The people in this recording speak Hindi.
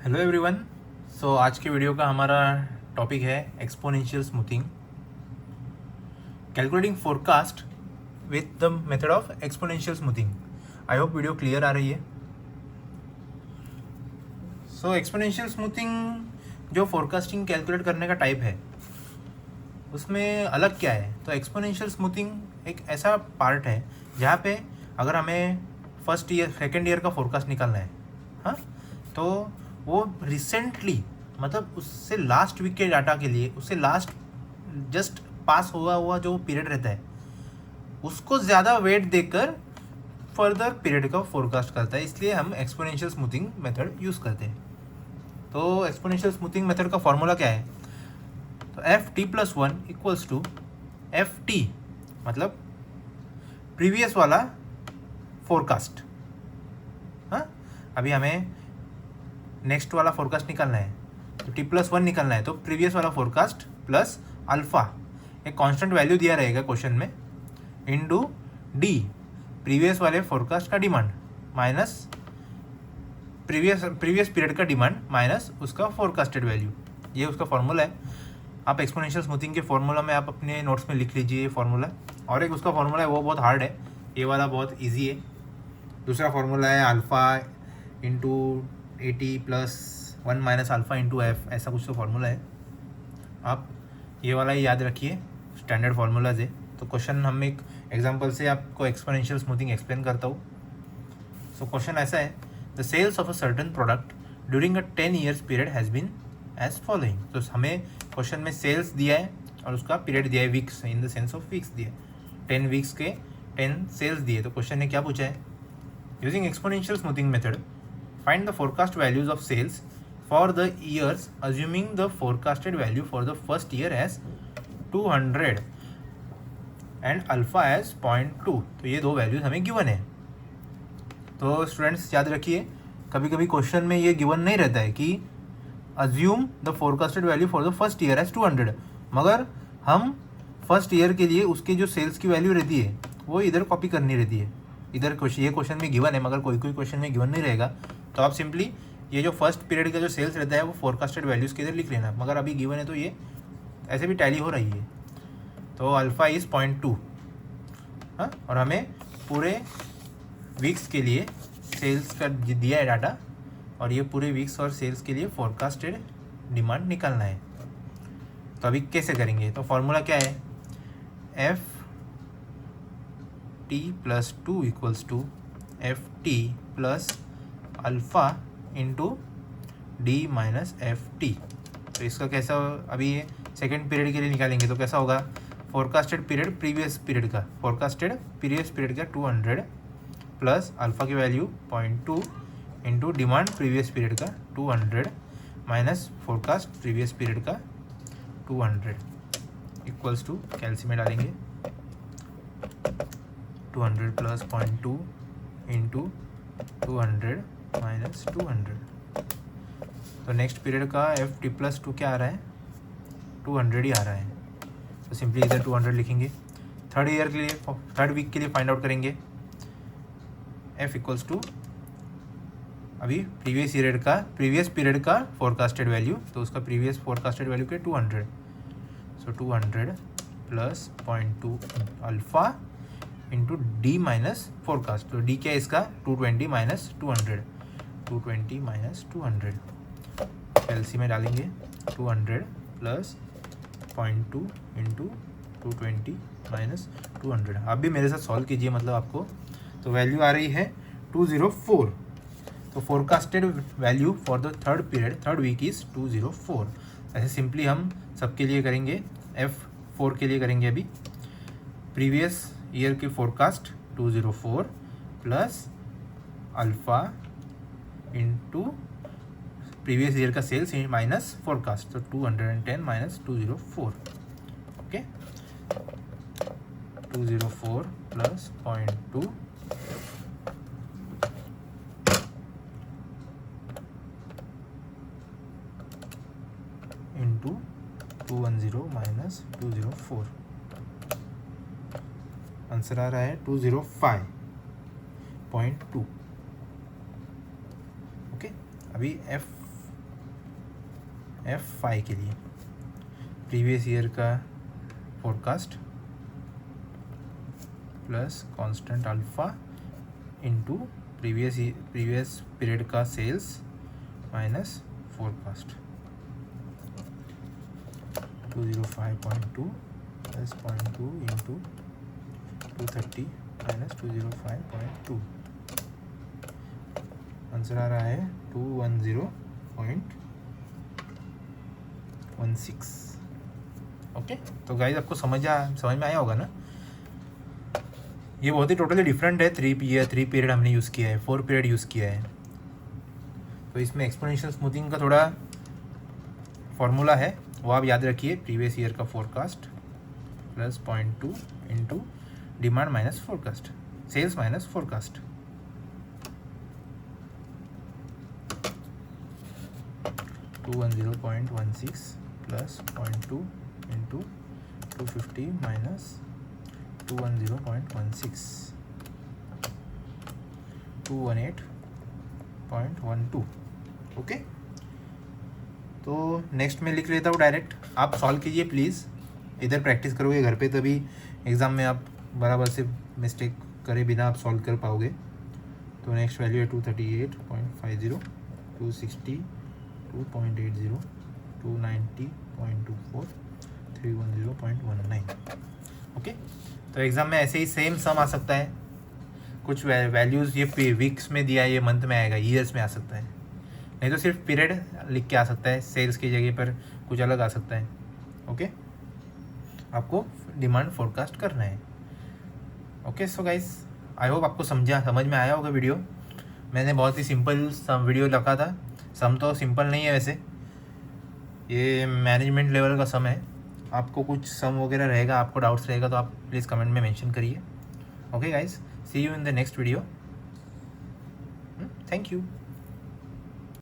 Hello everyone. सो आज के वीडियो का हमारा टॉपिक है exponential smoothing, calculating forecast with the method of exponential smoothing. I hope video clear आ रही है। सो एक्सपोनेंशियल स्मूथिंग जो फोरकास्टिंग कैलकुलेट करने का टाइप है उसमें अलग क्या है। तो एक्सपोनेंशियल स्मूथिंग एक ऐसा पार्ट है जहाँ पे अगर हमें फर्स्ट ईयर सेकेंड ईयर का फोरकास्ट निकालना है, हाँ, तो वो रिसेंटली मतलब उससे लास्ट वीक के डाटा के लिए उससे लास्ट जस्ट पास हुआ जो पीरियड रहता है उसको ज़्यादा वेट देकर फर्दर पीरियड का फोरकास्ट करता है, इसलिए हम एक्सपोनेंशियल स्मूथिंग मेथड यूज़ करते हैं। तो एक्सपोनेंशियल स्मूथिंग मेथड का फॉर्मूला क्या है? तो ft+1 इक्वल्स टू ft मतलब प्रीवियस वाला फोरकास्ट। हाँ, अभी हमें नेक्स्ट वाला फोरकास्ट निकालना है तो t+1 निकालना है, तो प्रीवियस वाला फोरकास्ट प्लस अल्फ़ा, एक कांस्टेंट वैल्यू दिया रहेगा क्वेश्चन में, इनटू डी प्रीवियस वाले फोरकास्ट का डिमांड माइनस प्रीवियस पीरियड का डिमांड माइनस उसका फोरकास्टेड वैल्यू। ये उसका फॉर्मूला है। आप एक्सपोनेंशियल स्मूथिंग के फॉर्मूला में आप अपने नोट्स में लिख लीजिए ये फॉर्मूला। और एक उसका फॉर्मूला है वो बहुत हार्ड है, ये वाला बहुत इजी है। दूसरा फॉर्मूला है alpha into AT+1 minus alpha into F, ऐसा कुछ तो फॉर्मूला है। आप ये वाला ही याद रखिए, स्टैंडर्ड फार्मूलाज है। तो क्वेश्चन हम एक एग्जांपल से आपको एक्सपोनेंशियल स्मूथिंग एक्सप्लेन करता हूँ। सो क्वेश्चन ऐसा है, the sales of a certain product during a 10 years period has been as following. तो हमें क्वेश्चन में सेल्स दिया है और उसका पीरियड दिया है weeks, in the sense of weeks दिया है, 10 वीक्स के 10 सेल्स दिए। तो क्वेश्चन ने क्या पूछा है, using exponential smoothing method find the forecast values of sales for the years assuming the forecasted value for the first year as 200 and alpha as 0.2। तो ये दो वैल्यूज हमें गिवन है। तो स्टूडेंट्स याद रखिए, कभी कभी क्वेश्चन में ये गिवन नहीं रहता है कि assume the forecasted value for the first year as 200, मगर हम फर्स्ट ईयर के लिए उसके जो सेल्स की वैल्यू रहती है वो इधर कॉपी करनी रहती है। इधर ये क्वेश्चन में गिवन है, मगर कोई क्वेश्चन में गिवन नहीं रहेगा, तो आप सिंपली ये जो फर्स्ट पीरियड का जो सेल्स रहता है वो फोरकास्टेड वैल्यूज़ के इधर लिख लेना। मगर अभी गिवन है तो ये ऐसे भी टैली हो रही है। तो अल्फ़ा इज़ 0.2, हाँ, और हमें पूरे वीक्स के लिए सेल्स का दिया है डाटा, और ये पूरे वीक्स और सेल्स के लिए फोरकास्टेड डिमांड निकालना है। तो अभी कैसे करेंगे? तो फॉर्मूला क्या है, ft+2 equals to ft plus alpha into D minus ft। तो इसका कैसा, अभी ये सेकेंड पीरियड के लिए निकालेंगे तो कैसा होगा, फोरकास्टेड पीरियड प्रीवियस पीरियड का, फोरकास्टेड प्रीवियस पीरियड का 200 प्लस अल्फ़ा की value 0.2 into demand previous period का 200 माइनस फोरकास्ट प्रीवियस पीरियड का 200 इक्वल्स टू, कैल्सी में डालेंगे 200 प्लस 0.2 इंटू 200 माइनस 200। तो नेक्स्ट पीरियड का ft+2 क्या आ रहा है, 200 ही आ रहा है। तो सिंपली इधर 200 लिखेंगे। थर्ड ईयर के लिए, थर्ड वीक के लिए फाइंड आउट करेंगे f इक्वल्स टू, अभी प्रीवियस पीरियड का फोरकास्टेड वैल्यू, तो उसका प्रीवियस फोरकास्टेड वैल्यू क्या 200। सो 200 plus 0.2 alpha into D minus forecast. तो डी क्या है इसका, 220 माइनस 200, 220 माइनस 200। एलसी में डालेंगे 200 प्लस 0.2 इंटू 220 माइनस 200। आप भी मेरे साथ सॉल्व कीजिए, मतलब आपको तो वैल्यू आ रही है 204। तो forecasted value for the third period, third week is 204। ऐसे सिंपली हम सबके लिए करेंगे, F4 के लिए करेंगे अभी, प्रीवियस ईयर की forecast 204 plus alpha into previous year का सेल्स माइनस फोरकास्ट, तो 210 minus 204। Okay, 204 plus 0.2 into 210 minus 204, answer आ रहा है 205.2। ओके, अभी F5 के लिए प्रीवियस ईयर का forecast plus constant alpha into previous period का sales minus forecast 205.2 plus 0.2 into 230 minus 205.2 answer आ रहा है 210.16। ओके, तो गाइस आपको समझ में आया होगा ना। ये बहुत ही टोटली डिफरेंट है। 3 पीरियड हमने यूज़ किया है, 4 पीरियड यूज़ किया है। तो इसमें एक्सपोनेंशियल स्मूथिंग का थोड़ा फॉर्मूला है, वो आप याद रखिए। प्रीवियस ईयर का forecast plus 0.2 into demand minus forecast, sales minus forecast. $210.16 plus 0.2 into 250 minus 210.16 218.12। Okay, तो नेक्स्ट में लिख लेता हूँ डायरेक्ट। आप सॉल्व कीजिए प्लीज़, इधर प्रैक्टिस करोगे घर पे, तभी एग्ज़ाम में आप बराबर से मिस्टेक करे बिना आप सॉल्व कर पाओगे। तो नेक्स्ट वैल्यू है 238.50, 260, 2.80, 290.24, 310.19। ओके, तो एग्ज़ाम में ऐसे ही सेम सम आ सकता है। कुछ वैल्यूज़ ये वीक्स में दिया है, ये मंथ में आएगा, ईयर्स में आ सकता है। नहीं तो सिर्फ पीरियड लिख के आ सकता है, सेल्स की जगह पर कुछ अलग आ सकता है। ओके, आपको डिमांड फोरकास्ट करना है। Okay, so guys I hope आपको समझ में आया होगा वीडियो। मैंने बहुत ही सिंपल सम वीडियो रखा था। सम तो सिंपल नहीं है वैसे, ये मैनेजमेंट लेवल का सम है। आपको कुछ सम वगैरह रहेगा, आपको डाउट्स रहेगा तो आप प्लीज़ कमेंट में मेंशन करिए। Okay guys, see you in the next video. Thank you.